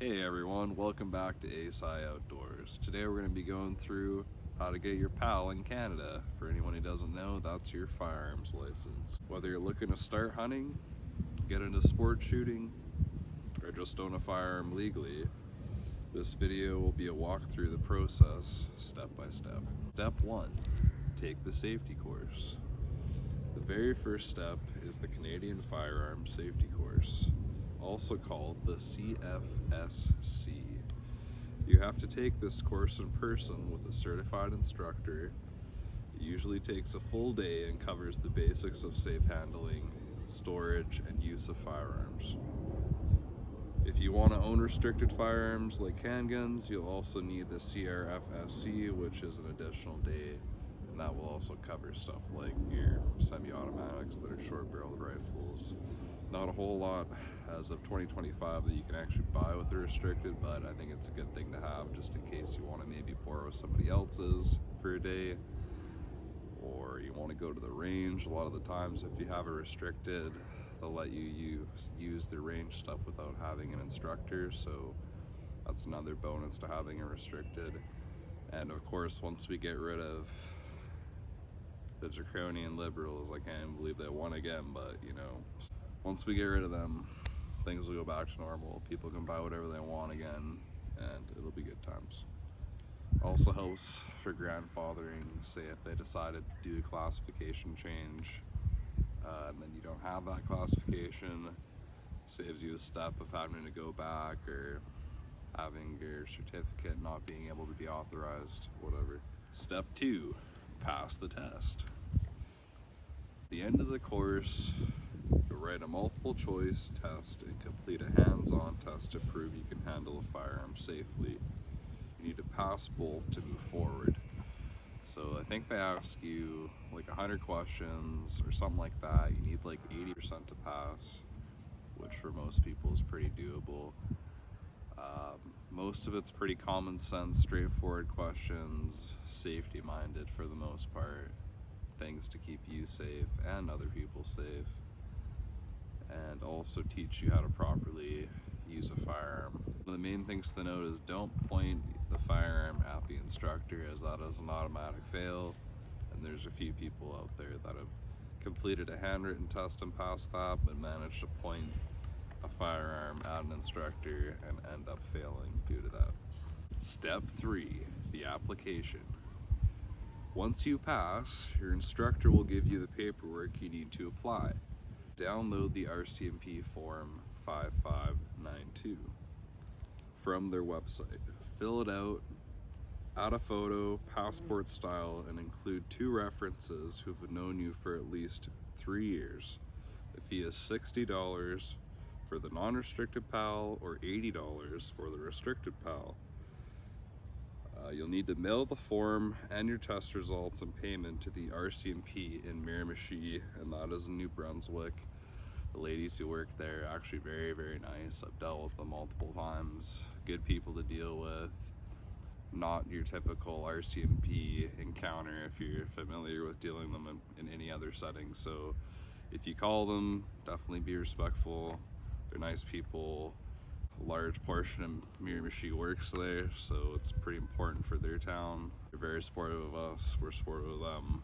Hey everyone, welcome back to ASI Outdoors. Today we're going to be going through how to get your PAL in Canada. For anyone who doesn't know, that's your firearms license. Whether you're looking to start hunting, get into sport shooting, or just own a firearm legally, this video will be a walk through the process step by step. Step 1, take the safety course. The very first step is the Canadian Firearms Safety Course, also called the CFSC. You have to take this course in person with a certified instructor. It usually takes a full day and covers the basics of safe handling, storage, and use of firearms. If you want to own restricted firearms like handguns, you'll also need the CRFSC, which is an additional day, and that will also cover stuff like your semi-automatics that are short-barreled rifles. Not a whole lot as of 2025 that you can actually buy with the restricted, but I think it's a good thing to have just in case you want to maybe borrow somebody else's for a day, or you want to go to the range. A lot of the times if you have a restricted, they'll let you use the range stuff without having an instructor, so that's another bonus to having a restricted. And of course, once we get rid of the draconian liberals, I can't believe they won again, but you know, once we get rid of them, things will go back to normal. People can buy whatever they want again, and it'll be good times. Also helps for grandfathering, say if they decided to do a classification change, and then you don't have that classification, saves you a step of having to go back or having your certificate not being able to be authorized, whatever. Step 2, pass the test. At the end of the course, you'll write a multiple choice test and complete a hands-on test to prove you can handle a firearm safely. You need to pass both to move forward. So I think they ask you like 100 questions or something like that. You need like 80% to pass, which for most people is pretty doable. Most of it's pretty common sense, straightforward questions, safety minded for the most part. Things to keep you safe and other people safe, and also teach you how to properly use a firearm. One of the main things to note is don't point the firearm at the instructor, as that is an automatic fail, and there's a few people out there that have completed a handwritten test and passed that, but managed to point a firearm at an instructor and end up failing due to that. Step 3, the application. Once you pass, your instructor will give you the paperwork you need to apply. Download the RCMP form 5592 from their website. Fill it out, add a photo, passport style, and include 2 references who have known you for at least 3 years. The fee is $60 for the non-restricted PAL or $80 for the restricted PAL. You'll need to mail the form and your test results and payment to the RCMP in Miramichi, and that is in New Brunswick. The ladies who work there are actually very, very nice. I've dealt with them multiple times. Good people to deal with. Not your typical RCMP encounter if you're familiar with dealing with them in any other setting. So if you call them, definitely be respectful. They're nice people. A large portion of Miramichi works there, so it's pretty important for their town. They're very supportive of us, we're supportive of them.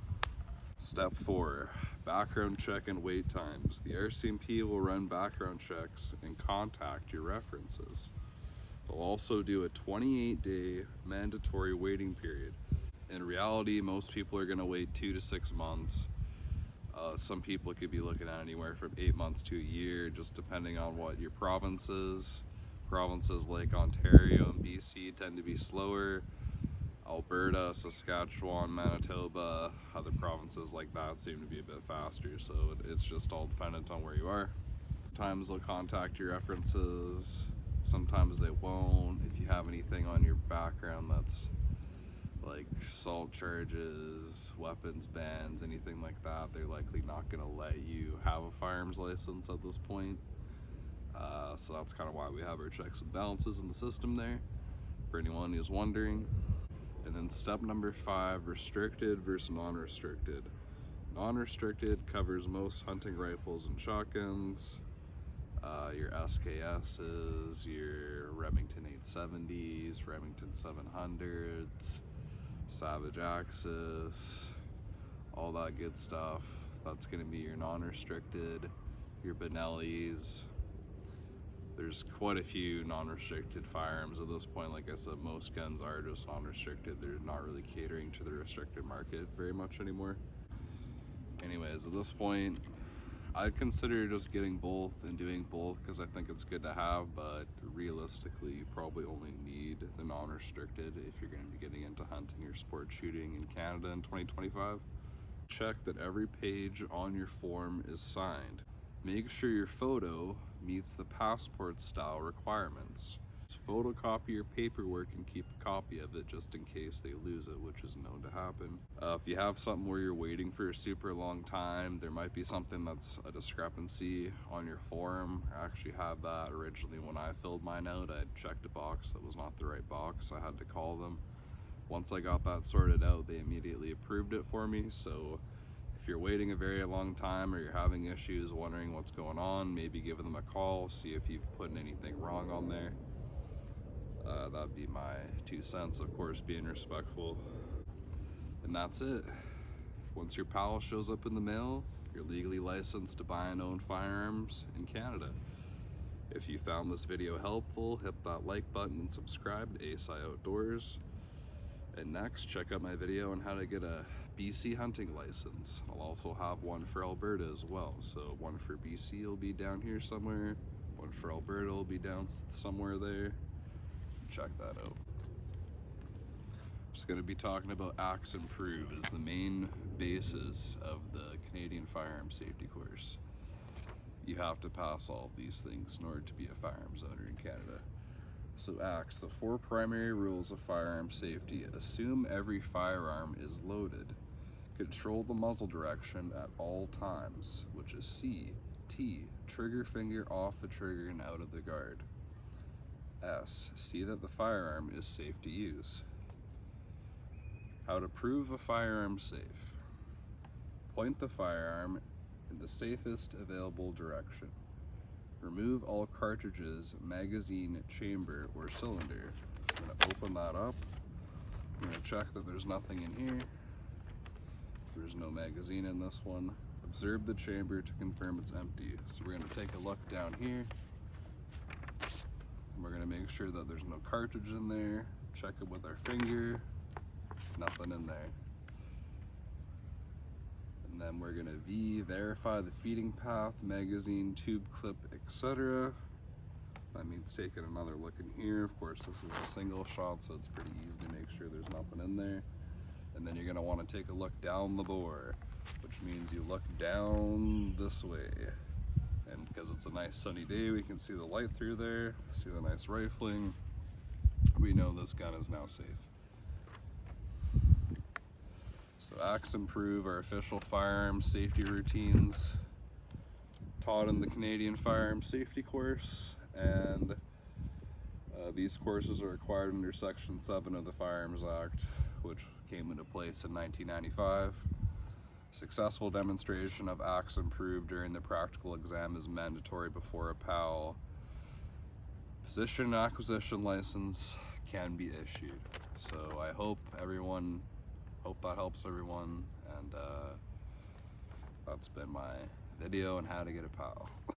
Step 4, background check and wait times. The RCMP will run background checks and contact your references. They'll also do a 28-day mandatory waiting period. In reality, most people are going to wait 2 to 6 months. Some people could be looking at anywhere from 8 months to a year, just depending on what your province is. Provinces like Ontario and BC tend to be slower. Alberta, Saskatchewan, Manitoba, other provinces like that seem to be a bit faster, so it's just all dependent on where you are. Sometimes they'll contact your references, sometimes they won't. If you have anything on your background that's like assault charges, weapons bans, anything like that, they're likely not going to let you have a firearms license at this point. So that's kind of why we have our checks and balances in the system there, for anyone who's wondering. And then step number 5, restricted versus non-restricted. Non-restricted covers most hunting rifles and shotguns. your SKSs, your Remington 870s, Remington 700s, Savage Axis, all that good stuff. That's going to be your non-restricted, your Benellis. There's quite a few non-restricted firearms at this point. Like I said, most guns are just non-restricted. They're not really catering to the restricted market very much anymore. Anyways, at this point, I'd consider just getting both and doing both because I think it's good to have, but realistically, you probably only need the non-restricted if you're going to be getting into hunting or sport shooting in Canada in 2025. Check that every page on your form is signed. Make sure your photo meets the passport style requirements. Photocopy your paperwork and keep a copy of it just in case they lose it, which is known to happen. If you have something where you're waiting for a super long time, there might be something that's a discrepancy on your form. I actually had that originally when I filled mine out. I checked a box that was not the right box. I had to call them. Once I got that sorted out, they immediately approved it for me. So if you're waiting a very long time or you're having issues wondering what's going on, maybe give them a call, see if you've put anything wrong on there. That'd be my 2 cents, of course, being respectful. And that's it. Once your PAL shows up in the mail, you're legally licensed to buy and own firearms in Canada. If you found this video helpful, hit that like button and subscribe to ASI Outdoors. And next, check out my video on how to get a BC hunting license. I'll also have one for Alberta as well. So one for BC will be down here somewhere, one for Alberta will be down somewhere there. Check that out. Just going to be talking about Axe Improve as the main basis of the Canadian firearm safety course. You have to pass all of these things in order to be a firearms owner in Canada. So Axe, the 4 primary rules of firearm safety: assume every firearm is loaded, control the muzzle direction at all times, which is C. T, trigger finger off the trigger and out of the guard. S, see that the firearm is safe to use. How to prove a firearm safe: point the firearm in the safest available direction. Remove all cartridges, magazine, chamber, or cylinder. I'm going to open that up. I'm going to check that there's nothing in here. There's no magazine in this one. Observe the chamber to confirm it's empty. So we're going to take a look down here. And we're going to make sure that there's no cartridge in there. Check it with our finger. Nothing in there. And then we're going to verify the feeding path, magazine, tube clip, etc. That means taking another look in here. Of course, this is a single shot, so it's pretty easy to make sure there's nothing in there. And then you're going to want to take a look down the bore, which means you look down this way. And because it's a nice sunny day, we can see the light through there, see the nice rifling. We know this gun is now safe. So Axe Improve, our official firearm safety routines, taught in the Canadian firearm safety course, and these courses are required under Section 7 of the Firearms Act, which came into place in 1995. Successful demonstration of Axe Improve during the practical exam is mandatory before a PAL position acquisition license can be issued. So I hope that helps everyone, and that's been my video on how to get a PAL.